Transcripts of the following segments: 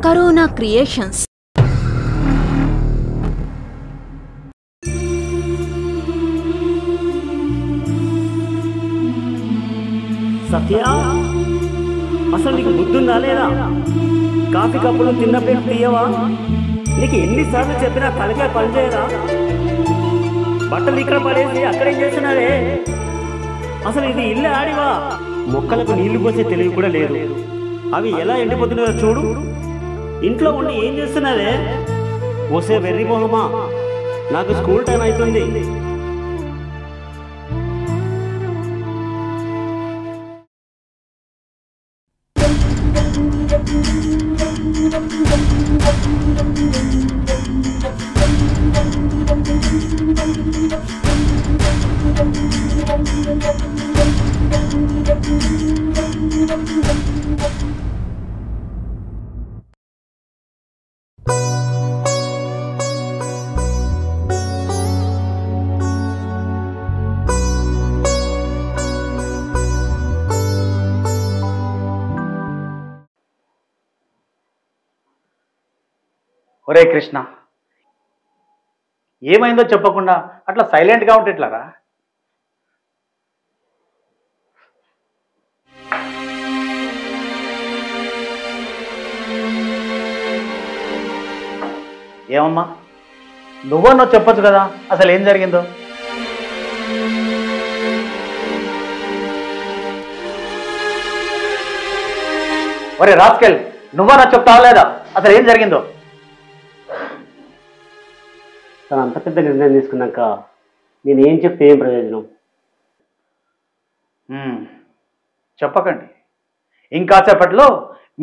Corona creations. సత్య, అసలు నీకు బుద్ధుందా లేదా? కాఫీ కప్పులు తిన్న ప్లేట్ తీయవా? నీకు ఎన్నిసార్లు చెప్పినా తలకే పనిచేయదా? బట్టలు ఇక్కడ పడేసి అక్కడేం చేస్తున్నారే? అసలు ఇది ఇల్లు ఆడివా? మొక్కలకు నీళ్లు పోసే తెలివి కూడా లేదు. అవి ఎలా ఎండిపోతున్నాయో చూడు. ఇంట్లో ఉండి ఏం చేస్తున్నారే? పోసే వెర్రి మొహమా, నాకు స్కూల్ టైం అవుతుంది. ఒరే కృష్ణ, ఏమైందో చెప్పకుండా అట్లా సైలెంట్గా ఉంటే ఎట్లారా? ఏమమ్మా, నువ్వన్నో చెప్పొచ్చు కదా అసలు ఏం జరిగిందో. ఒరే రాస్కెల్, నువ్వన్నా చెప్తావా లేదా అసలు ఏం జరిగిందో? తను అంత పెద్ద నిర్ణయం తీసుకున్నాక నేను ఏం చెప్తే ఏం ప్రయోజనం? చెప్పకండి. ఇంకా సేపట్లో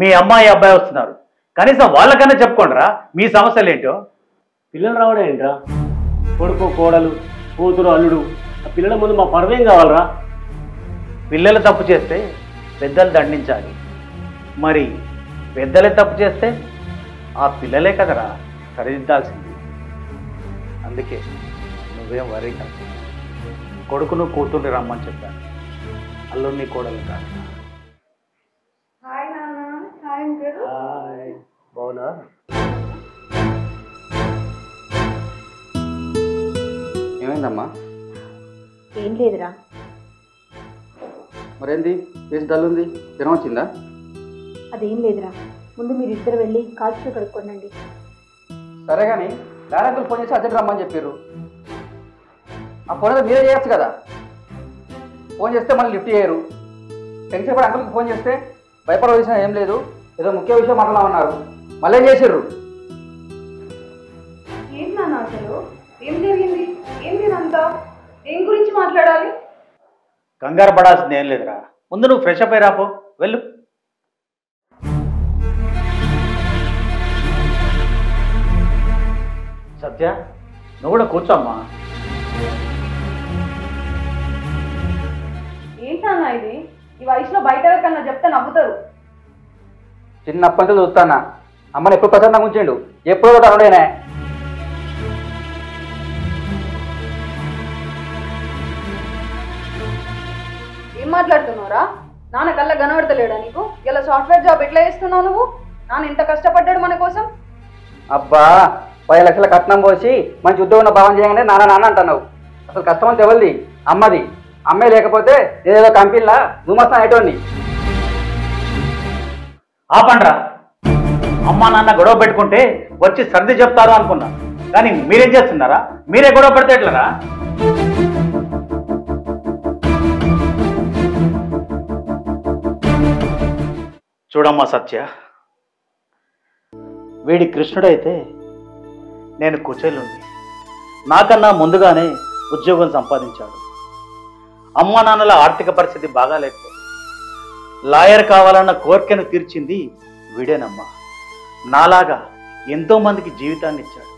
మీ అమ్మాయి అబ్బాయి వస్తున్నారు. కనీసం వాళ్ళకన్నా చెప్పుకోండిరా మీ సమస్యలు ఏంటో. పిల్లలు రావడం ఏంట్రా? కొడుకు, కోడలు, కూతురు, అల్లుడు, ఆ పిల్లల ముందు మా పరువేం కావాలరా? పిల్లలు తప్పు చేస్తే పెద్దలు దండించాలి. మరి పెద్దలే తప్పు చేస్తే ఆ పిల్లలే కదరా సరిదిద్దాల్సింది. అందుకే నువ్వేం వరీ కాదు. కొడుకును కూతుర్ని రమ్మని చెప్పాను, అల్లుడిని కోడలు కాదు. బావునా? ఏమైందమ్మా? ఏం లేదురా. మరేంది ఫేస్ డల్ ఉంది? జ్వరం వచ్చిందా? అదేం లేదురా. ముందు మీరిద్దరు వెళ్ళి కాల్చుకు కడుక్కోండి. సరే కానీ డైరెక్టర్ ఫోన్ చేసి అర్జెంట్ రమ్మని చెప్పారు. ఆ ఫోన్ ఏదో మీరే చేయొచ్చు కదా. ఫోన్ చేస్తే మళ్ళీ లిఫ్ట్ చేయరు. టెన్షన్ పడి అంకుల్కి ఫోన్ చేస్తే భయపడవలసిన ఏం లేదు, ఏదో ముఖ్య విషయం మాట్లాడమన్నారు. మళ్ళీ ఏం చేసారు? ఏంటి నాన్న అసలు? ఏం జరిగింది? ఏంటి ఇదంతా? ఏం గురించి మాట్లాడాలి? కంగారు పడాల్సింది ఏం లేదురా. ముందు నువ్వు ఫ్రెష్ అప్ అయి రాపో, వెళ్ళు. సత్య, నువ్వు కూడా కూర్చోమ్మా. ఏంటన్నా ఇది? ఈ వయసులో బయట ఎవరికన్నా చెప్తే నవ్వుతారు. చిన్నప్పటి నుంచి చూస్తానా, అమ్మని ఎప్పుడు ప్రశాంతంగా ఉంచిండు, ఎప్పుడో ఒకటి అనుడేనే. ఏం మాట్లాడుతున్నావురా? నాన్న కల్లా కనబడతలేడా నీకు? ఇలా సాఫ్ట్వేర్ జాబ్ ఎట్లా చేస్తున్నావు నువ్వు? నాన్న ఇంత కష్టపడ్డాడు మన కోసం. అబ్బా, 10 లక్షల కట్నం పోసి మంచి ఉద్యోగం భావన చేయగానే నాన్న నాన్న అంటున్నావు. అసలు కష్టం అంతా ఎవరిది? అమ్మది. అమ్మే లేకపోతే ఏదేదో కంపెనీలా దుమస్తా అయ్యేటోని. ఆపండ్రా. అమ్మా నాన్న గొడవ పెట్టుకుంటే వచ్చి సర్ది చెప్తారు అనుకున్నా, కానీ మీరేం చేస్తున్నారా? మీరే గొడవ పెడితే ఎట్లరా? చూడమ్మా సత్య, వీడి కృష్ణుడైతే నేను కుచేలుండి, నాకన్నా ముందుగానే ఉద్యోగం సంపాదించాడు. అమ్మా నాన్నల ఆర్థిక పరిస్థితి బాగాలేకపోతే లాయర్ కావాలన్న కోరికను తీర్చింది వీడేనమ్మా. నాలాగా ఎంతో మందికి జీవితాన్ని ఇచ్చాడు.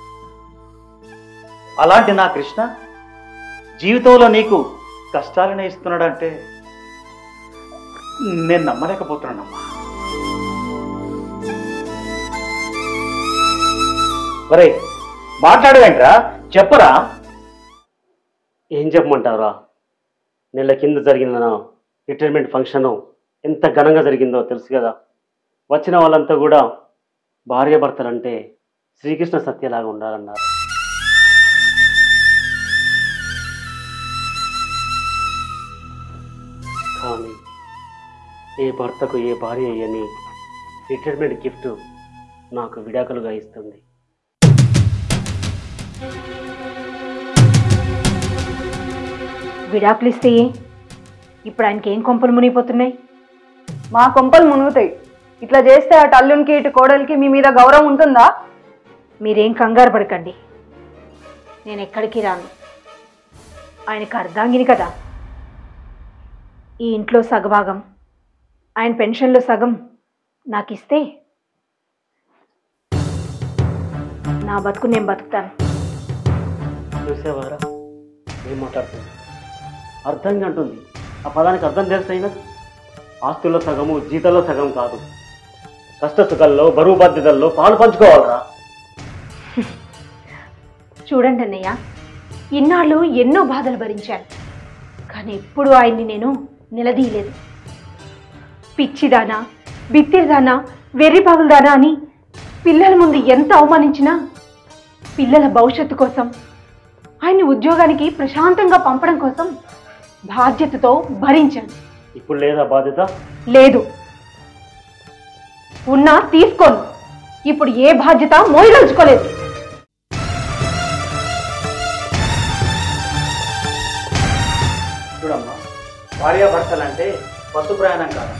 అలాంటి నా కృష్ణ జీవితంలో నీకు కష్టాలనే ఇస్తున్నాడంటే నేను నమ్మలేకపోతున్నానమ్మా. ఒరే, మాట్లాడవేంట్రా? చెప్పరా. ఏం చెప్పమంటావురా? నెల కింద జరిగిన నా రిటైర్మెంట్ ఫంక్షన్ ఎంత ఘనంగా జరిగిందో తెలుసు కదా. వచ్చిన వాళ్ళంతా కూడా భార్యాభర్తలంటే శ్రీకృష్ణ సత్యలాగా ఉండాలన్నారు. కానీ ఏ భర్తకు ఏ భార్య అయ్యని రిటైర్మెంట్ గిఫ్ట్ నాకు విడాకులుగా ఇస్తుంది. విడాకులు ఇస్తే ఇప్పుడు ఆయనకి ఏం కొంపలు మునిగిపోతున్నాయి? మా కొంపలు మునుగుతాయి. ఇట్లా చేస్తే అటు అల్లునికి ఇటు కోడలికి మీ మీద గౌరవం ఉంటుందా? మీరేం కంగారు పడకండి, నేను ఎక్కడికి రాను. ఆయనకు అర్ధాంగిని కదా. ఈ ఇంట్లో సగభాగం, ఆయన పెన్షన్లో సగం నాకు ఇస్తే నా బతుకు నేను బతుకుతాను. చూసేవారా ఏం మాట్లాడుతుంది? అర్థంగా అంటుంది. ఆ పదానికి అర్థం తెలుసైనా ఆస్తుల్లో సగము జీతంలో సగం కాదు. కష్ట సుఖాల్లో బరువు బాధ్యతల్లో పాలు పంచుకోవాలరా. చూడండి అన్నయ్య, ఇన్నాళ్ళు ఎన్నో బాధలు భరించాను, కానీ ఎప్పుడు ఆయన్ని నేను నిలదీయలేదు. పిచ్చిదానా, బిత్తిరిదానా, వెర్రిపాగులదానా అని పిల్లల ముందు ఎంత అవమానించినా పిల్లల భవిష్యత్తు కోసం, ఆయన్ని ఉద్యోగానికి ప్రశాంతంగా పంపడం కోసం బాధ్యతతో భరించాను. ఇప్పుడు లేదా బాధ్యత? లేదు, ఉన్నా తీసుకోను. ఇప్పుడు ఏ బాధ్యత మోయదలుచుకోలేదు. చూడమ్మా, భార్యాభర్తలంటే బస్సు ప్రయాణం కాదు,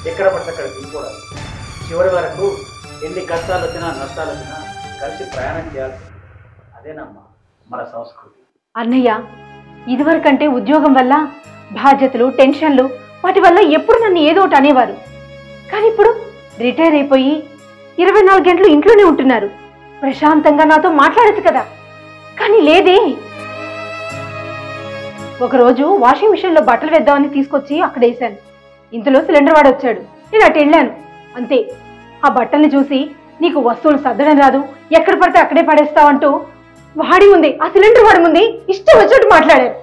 ఎక్కడ పడితే అక్కడ దిగిపోవడం. చివరి వరకు ఎన్ని కష్టాలు వచ్చినా నష్టాలు వచ్చినా కలిసి ప్రయాణం చేయాలి. అదేనమ్మా మన సంస్కృతి. అన్నయ్య, ఇదివరకంటే ఉద్యోగం వల్ల బాధ్యతలు, టెన్షన్లు, వాటి వల్ల ఎప్పుడు నన్ను ఏదో ఒకటి అనేవారు. కానీ ఇప్పుడు రిటైర్ అయిపోయి 24 గంటలు ఇంట్లోనే ఉంటున్నారు. ప్రశాంతంగా నాతో మాట్లాడచ్చు కదా. కానీ లేదే. ఒకరోజు వాషింగ్ మిషన్లో బట్టలు వేద్దామని తీసుకొచ్చి అక్కడ వేశాను. ఇంతలో సిలిండర్ వాడు వచ్చాడు. నేను అటు వెళ్ళాను, అంతే. ఆ బట్టల్ని చూసి నీకు వస్తువులు సర్దడం రాదు, ఎక్కడ పడితే అక్కడే పడేస్తావంటూ వాడి ముందే, ఆ సిలిండర్ వాడి ముందే ఇష్టం వచ్చినట్టు మాట్లాడారు.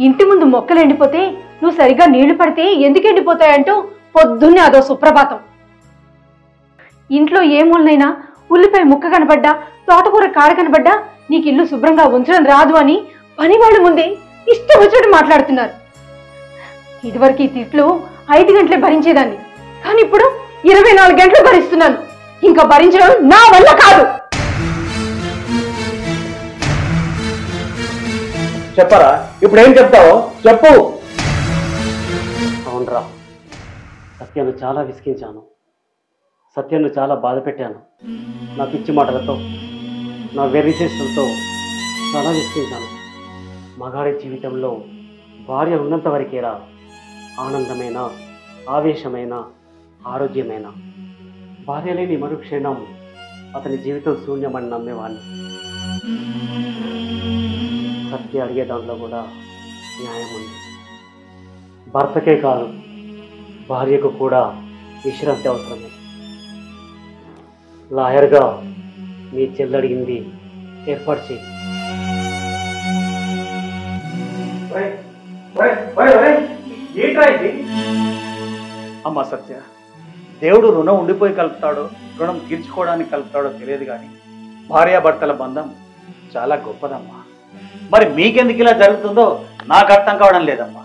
ఇంటి ముందు మొక్కలు ఎండిపోతే నువ్వు సరిగా నీళ్లు పడితే ఎందుకు ఎండిపోతాయంటూ పొద్దున్నే అదో సుప్రభాతం. ఇంట్లో ఏ మూలనైనా ఉల్లిపాయ ముక్క కనబడ్డా, తోటకూర కాడ కనబడ్డా నీకు ఇల్లు శుభ్రంగా ఉంచడం రాదు అని పని వాళ్ళ ముందే ఇష్టం వచ్చినట్టు మాట్లాడుతున్నారు. ఇదివరకు ఈ తిట్లు 5 గంటలే భరించేదాన్ని, కానీ ఇప్పుడు 24 గంటలు భరిస్తున్నాను. ఇంకా భరించడం నా వల్ల కాదు. చెప్పరా, ఇప్పుడు ఏం చెప్తావో చెప్పు. అవునరా, సత్యాన్ని చాలా విసిగించాను, సత్యాన్ని చాలా బాధ పెట్టాను. నా పిచ్చి మాటలతో, నా వెర్రి చేష్టలతో చాలా విసిగించాను. మగాడి జీవితంలో భార్య ఉన్నంత వరకేరా ఆనందమైన, ఆవేశమైన, ఆరోగ్యమైన. భార్య లేని మరుక్షణం అతని జీవితం శూన్యమని నమ్మేవాడిని. సత్య అడిగే దాంట్లో కూడా న్యాయం ఉంది. భర్తకే కాదు, భార్యకు కూడా విశ్రాంతి అవసరమే. లాయర్గా మీ చెల్లడిగింది ఏర్పాటు చేయి. అమ్మా సత్య, దేవుడు రుణం ఉండిపోయి కలుపుతాడో, రుణం తీర్చుకోవడానికి కలుపుతాడో తెలియదు, కానీ భార్యాభర్తల బంధం చాలా గొప్పదమ్మా. మరి మీకెందుకు ఇలా జరుగుతుందో నాకు అర్థం కావడం లేదమ్మా.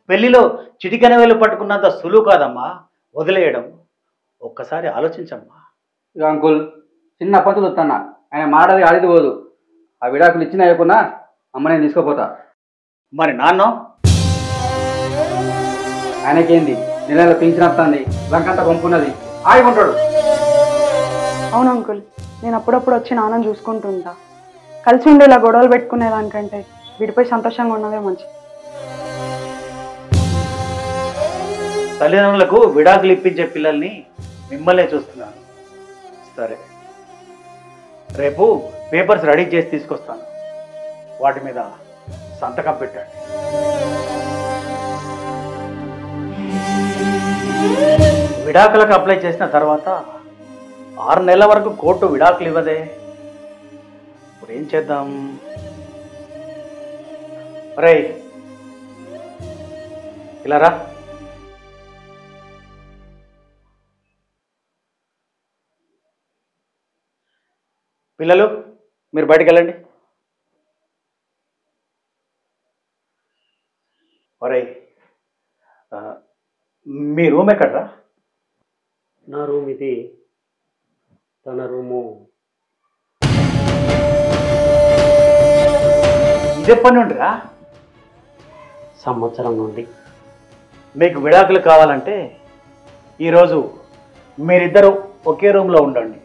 పెళ్లిలో చిటికెన వేలు పట్టుకున్నంత సులువు కాదమ్మా వదిలేయడం. ఒక్కసారి ఆలోచించమ్మా. ఇక అంకుల్, చిన్న అప్పంతులు వస్తానా, ఆయన మాడది ఆడిది పోదు. ఆ విడాకులు ఇచ్చినా ఇవ్వకున్నా అమ్మ నేను తీసుకోపోతా. మరి నాన్న ఆయనకేంది, నెలలో పింఛన్ వస్తుంది, లంకంతా పంపున్నది, ఆడుకుంటాడు. అవును అంకుల్, నేను అప్పుడప్పుడు వచ్చి నాన్నని చూసుకుంటుంటా. కలిసి ఉండి ఇలా గొడవలు పెట్టుకునే దానికంటే విడిపోయి సంతోషంగా ఉన్నదే మంచి. తల్లిదండ్రులకు విడాకులు ఇప్పించే పిల్లల్ని మిమ్మల్నే చూస్తున్నాను. సరే, రేపు పేపర్స్ రెడీ చేసి తీసుకొస్తాను, వాటి మీద సంతకం పెట్టండి. విడాకులకు అప్లై చేసిన తర్వాత 6 నెలల వరకు కోర్టు విడాకులు ఇవ్వదే. ఇప్పుడు ఏం చేద్దాం? రే ఇలా రా. పిల్లలు మీరు బయటికి వెళ్ళండి. ఒరే మీ రూమ్ ఎక్కడరా? నా రూమ్ ఇది, తన రూము ఇదెప్పటి నుండిరా? సంవత్సరం నుండి. మీకు విడాకులు కావాలంటే ఈరోజు మీరిద్దరూ ఒకే రూమ్లో ఉండండి.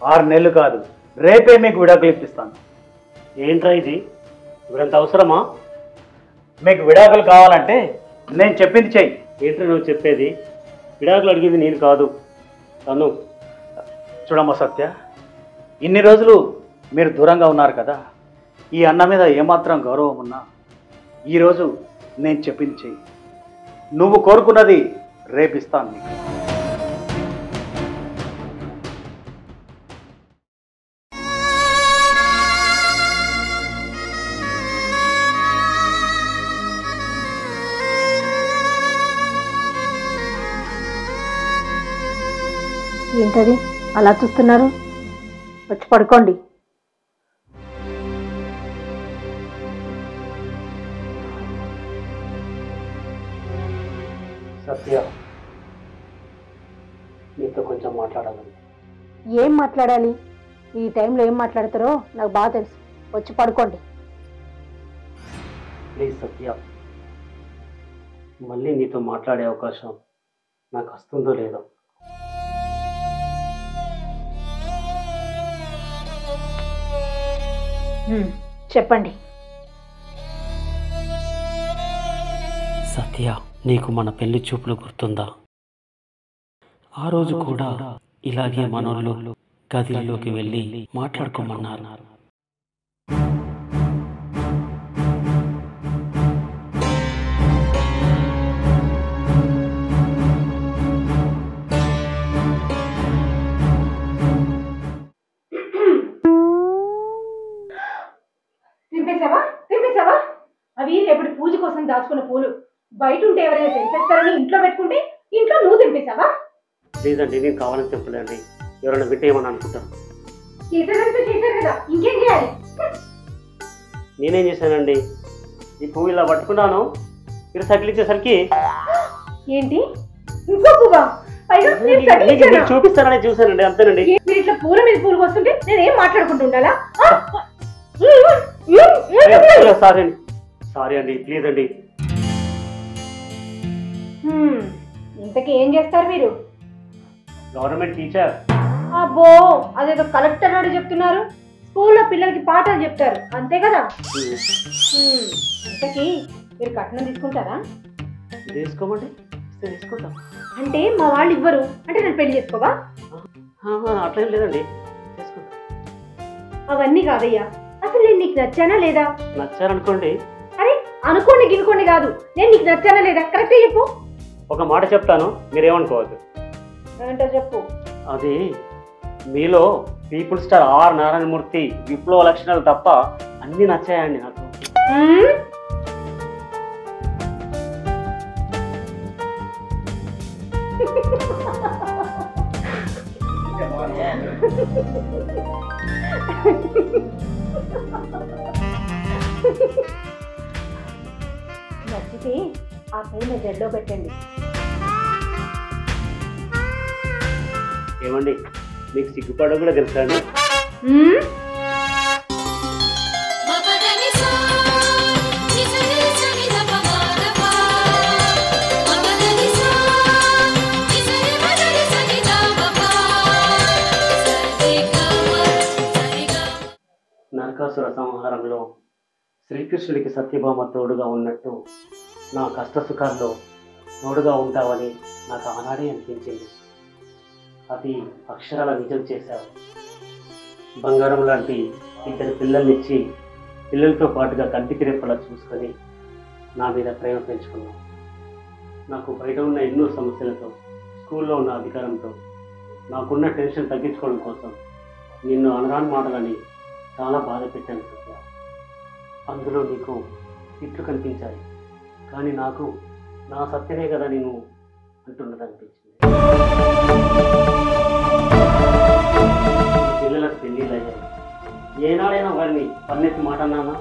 6 నెలలు కాదు, రేపే మీకు విడాకులు ఇప్పిస్తాను. ఏంట్రా ఇది? ఇప్పుడంత అవసరమా? మీకు విడాకులు కావాలంటే నేను చెప్పింది చెయ్యి. ఏంట్రా నువ్వు చెప్పేది? విడాకులు అడిగేది నేను కాదు, తను. చూడమ్మా సత్య, ఇన్ని రోజులు మీరు దూరంగా ఉన్నారు కదా, ఈ అన్న మీద ఏమాత్రం గౌరవం ఉన్నా ఈరోజు నేను చెప్పింది చెయ్యి. నువ్వు కోరుకున్నది రేపిస్తాను నీకు. ఏంటది అలా చూస్తున్నారు? వచ్చి పడుకోండి. సత్య, నీతో కొంచెం మాట్లాడాలి. ఏం మాట్లాడాలి? ఈ టైంలో ఏం మాట్లాడతారో నాకు బాగా తెలుసు. వచ్చి పడుకోండి. ప్లీజ్ సత్య, మళ్ళీ నీతో మాట్లాడే అవకాశం నాకు వస్తుందో లేదో. చెప్పండి. సత్య, నీకు మన పెళ్లి చూపులు గుర్తుందా? ఆ రోజు కూడా ఇలాగే మనోళ్ళు గదిలోకి వెళ్ళి మాట్లాడుకోమన్నారు. తింపేశావా? అవి రేపటి పూజ కోసం దాచుకున్న పూలు. బయట ఉంటే ఎవరైనా తెంపేస్తారని ఇంట్లో పెట్టుకుంటే ఇంట్లో నువ్వు తెంపేశావా? ప్లీజ్ అండి, నేను కావాలని తెంపలేండి. ఎవరైనా వింటే ఏమని అనుకుంటారు. చేశారు కదా, ఇంకేం చేయాలి? నేనేం చేశానండి? ఈ పువ్వు ఇలా పట్టుకున్నాను, మీరు సకిలిచ్చేసరికి ఏంటి ఇంకో పువ్వా? చూపిస్తానని చూశానండి, అంతేనండి. మీరు ఇట్లా పూల మీద పూలు వస్తుంటే నేనేం మాట్లాడుకుంటూ ఉండాలా? సారీ అండి, ప్లీజ్ అండి. ఇంతకీ ఏం చేస్తారు మీరు? Government teacher. అబ్బో, అదేదో కలెక్టర్ నాడు చెప్తున్నారు. స్కూల్లో పిల్లలకి పాఠాలు చెప్తారు, అంతే కదా? ఇంతకీ మీరు కట్నం తీసుకుంటారా? తీసుకోమండి, తీసుకుంటాం. అంటే మా వాళ్ళు ఇవ్వరు అంటే నేను పెళ్లి చేసుకోవా? అట్లేం లేదండి, తీసుకుంటాం. అవన్నీ కాదయ్యా, అసలు నేను నీకు నచ్చానా లేదా? నచ్చారనుకోండి. అరే అనుకోండి గినుకోండి కాదు, నేను నీకు నచ్చానా లేదా కరెక్ట్గా చెప్పు. ఒక మాట చెప్తాను, మీరేమనుకోవద్దు. ఏంటో చెప్పు. అది మీలో పీపుల్ స్టార్ ఆర్ నారాయణమూర్తి విప్లవ లక్షణాలు తప్ప అన్ని నచ్చాయండి నాకు. నచ్చితే ఆ పూల జడ్లో పెట్టండి. ఏమండి, మీకు సిగ్గుపడ కూడా తెలుసా అండి? నరకాసుర సంహారంలో శ్రీకృష్ణుడికి సత్యభామ తోడుగా ఉన్నట్టు నా కష్ట సుఖాల్లో తోడుగా ఉంటావని నాకు ఆనాడే అనిపించింది. అది అక్షరాల నిజం చేశావు. బంగారం లాంటి 2 పిల్లల్నిచ్చి పిల్లలతో పాటుగా కంటికి రెప్పలా చూసుకొని నా మీద ప్రేమ పెంచుకున్నావు. నాకు బయట ఉన్న ఎన్నో సమస్యలతో, స్కూల్లో ఉన్న అధికారంతో, నాకున్న టెన్షన్ తగ్గించుకోవడం కోసం నిన్ను అనరాని మాటలని చాలా బాధ పెట్టాను సత్య. అందులో నీకు తిట్లు కనిపించాయి, కానీ నాకు నా సత్యనే కదా నేను అంటున్నది అనిపించింది. పిల్లలకు పెళ్ళిళ్ళు అయ్యాయి. ఏనాడైనా వారిని పన్నెత్తి మాట అన్నానా?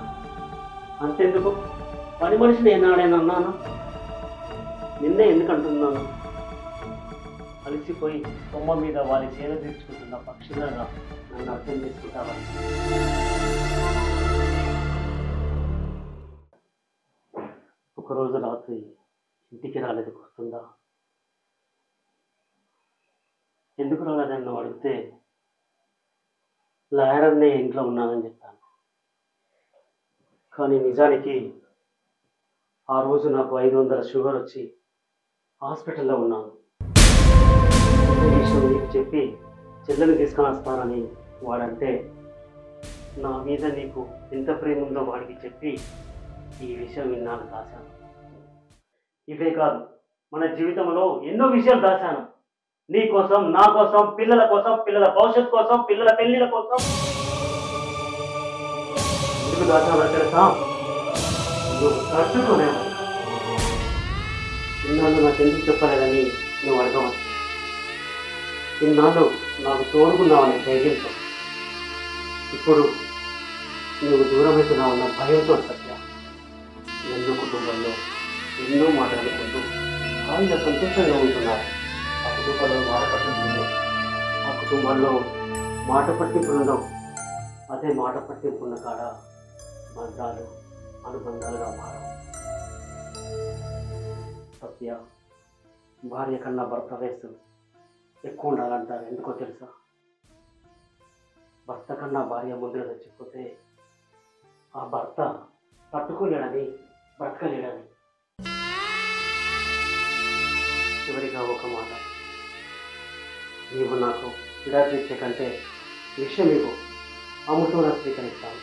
అంతెందుకు పని మనిషిని ఏనాడైనా అన్నానా? నిన్నే ఎందుకు అంటున్నాను? అలసిపోయి కొమ్మ మీద వారి చేర తీర్చుకుంటున్న పక్షులాగా నన్ను అర్థం చేసుకుంటావా? ఒకరోజు రాత్రి ఇంటికి రాలేదు, గుర్తుందా? ఎందుకు రాలేదని నువ్వు అడిగితే లాయర్నే ఇంట్లో ఉన్నానని చెప్పాను. కానీ నిజానికి ఆ రోజు నాకు 500 షుగర్ వచ్చి హాస్పిటల్లో ఉన్నాను. ఈ విషయం నీకు చెప్పి చెల్లెని తీసుకొని వస్తానని వాడంటే నా మీద నీకు ఎంత ప్రేమ ఉందో వాడికి చెప్పి ఈ విషయం విన్నాను, దాశాను. ఇవే కాదు, మన జీవితంలో ఎన్నో విషయాలు దాశాను. నీ కోసం, నా కోసం, పిల్లల కోసం, పిల్లల భవిష్యత్తు కోసం, పిల్లల పెళ్లిళ్ళ కోసం. ఎందుకు దాచానో తెలుసా? నువ్వు తట్టుకోలేవు. ఇన్నాళ్ళు నాకు ఎందుకు చెప్పలేదని నువ్వు అడగవచ్చు. ఇన్నాళ్ళు నాకు తోడుకున్నావని ధైర్యంతో. ఇప్పుడు నువ్వు దూరమవుతున్నావన్న భయంతో సత్య. ఎన్నో కుటుంబంలో ఎన్నో మాట్లాడుకుంటూ హాయిగా సంతోషంగా ఉంటున్నారు. ఆ కుటుంబంలో మాట పట్టింపు, ఆ కుటుంబంలో మాట పట్టింపు ఉండవు. అదే మాట పట్టింపు ఉన్న కాడ బంధాలు అనుబంధాలుగా మారవు. సత్య, భార్య కన్నా భర్త వయస్సు ఎక్కువ ఉండాలంటారు. ఎందుకో తెలుసా? భర్త కన్నా భార్య ముందుగా చచ్చిపోతే ఆ భర్త తట్టుకోలేడని, బ్రతకలేడని. చివరిగా ఒక మాట, నీవు నాకు విడాకులు ఇచ్చే కంటే విషయం ఇవ్వు, అమ్ముతూనే స్వీకరిస్తాను.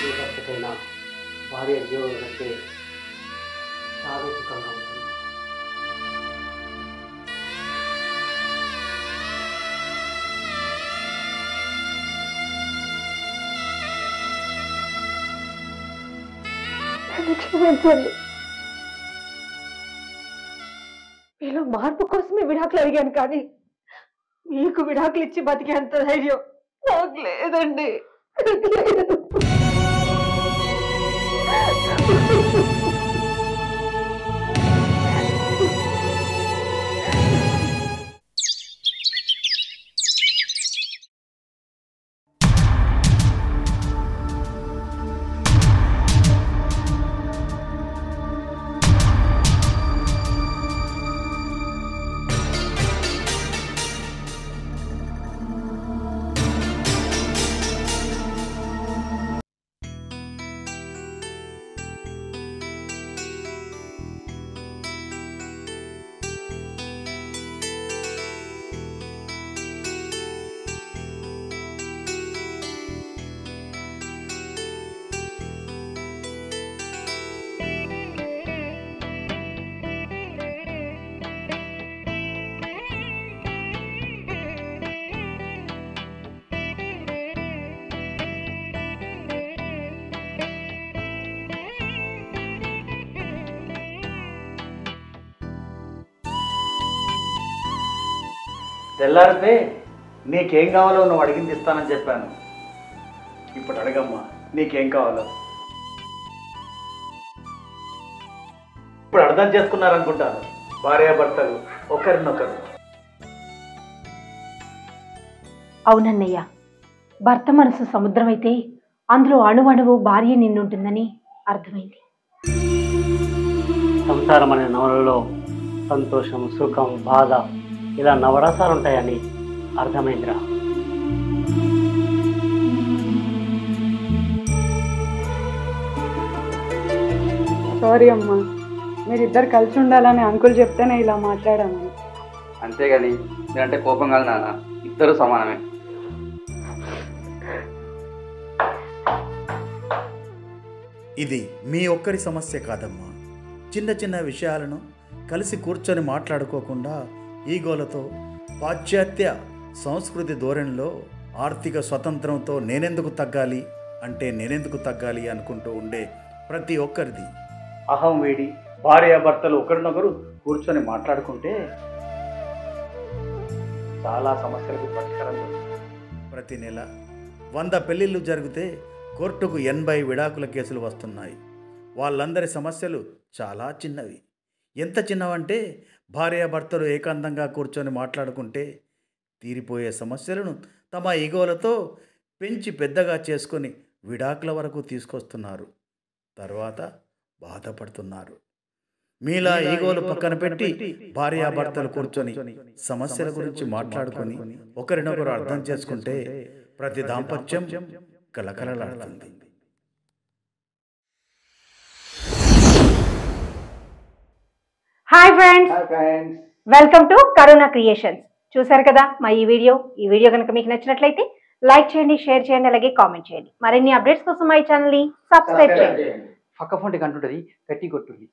ఏ భర్తకైనా భార్య జీవం కంటే చాలా సుఖంగా ఉంటుంది. క్షమించండి, మీలో మార్పు కోసమే విడాకులు అడిగాను, కానీ మీకు విడాకులు ఇచ్చి బతికేంత ధైర్యం నాకు లేదండి. తెల్లారితే నీకేం కావాలో నువ్వు అడిగింది ఇస్తానని చెప్పాను. ఇప్పుడు అడగమ్మా, నీకేం కావాలో. ఇప్పుడు అర్థం చేసుకున్నారనుకుంటాను భార్యాభర్తలు ఒకరినొకరు. అవునన్నయ్య, భర్త మనసు సముద్రం అయితే అందులో అణువణువు భార్య నిన్నుంటుందని అర్థమైంది. సంసారం అనే నవలలో సంతోషం, సుఖం, బాధ ఇలా నవరసాలు ఉంటాయని అర్థమైందిరా. సారీ అమ్మా, మీరిద్దరు కలిసి ఉండాలని అంకుల్ చెప్తేనే ఇలా మాట్లాడాను. అంతేగాని నేనంటే కోపం కాదు నాన్న, ఇద్దరు సమానమే. ఇది మీ ఒక్కరి సమస్య కాదమ్మా. చిన్న చిన్న విషయాలను కలిసి కూర్చొని మాట్లాడుకోకుండా ఈగోలతో, పాశ్చాత్య సంస్కృతి ధోరణిలో ఆర్థిక స్వతంత్రంతో నేనెందుకు తగ్గాలి అనుకుంటూ ఉండే ప్రతి ఒక్కరిది. అహం వేడి భార్యాభర్తలు ఒకరినొకరు కూర్చొని మాట్లాడుకుంటే చాలా సమస్యలకు పరిష్కారం దొరుకుతుంది. ప్రతి నెల 100 పెళ్ళిళ్ళు జరిగితే కోర్టుకు 80 విడాకుల కేసులు వస్తున్నాయి. వాళ్ళందరి సమస్యలు చాలా చిన్నవి. ఎంత చిన్నవంటే భార్యాభర్తలు ఏకాంతంగా కూర్చొని మాట్లాడుకుంటే తీరిపోయే సమస్యలను తమ ఈగోలతో పెంచి పెద్దగా చేసుకొని విడాకుల వరకు తీసుకొస్తున్నారు. తర్వాత బాధపడుతున్నారు. మీలా ఈగోలు పక్కన పెట్టి భార్యాభర్తలు కూర్చొని సమస్యల గురించి మాట్లాడుకొని ఒకరినొకరు అర్థం చేసుకుంటే ప్రతి దాంపత్యం కలకలలాడుతుంది. Hi friends, welcome to corona creations. చూసారు కదా మా ఈ వీడియో కనుక మీకు నచ్చినట్లయితే లైక్ చేయండి, షేర్ చేయండి, అలాగే కామెంట్ చేయండి. మరిన్ని అప్డేట్స్ కోసం మా ఈ ఛానల్ని సబ్స్క్రైబ్ చేయండి. పక్క ఫోన్ కంటుంటది గట్టి కొట్టుంది.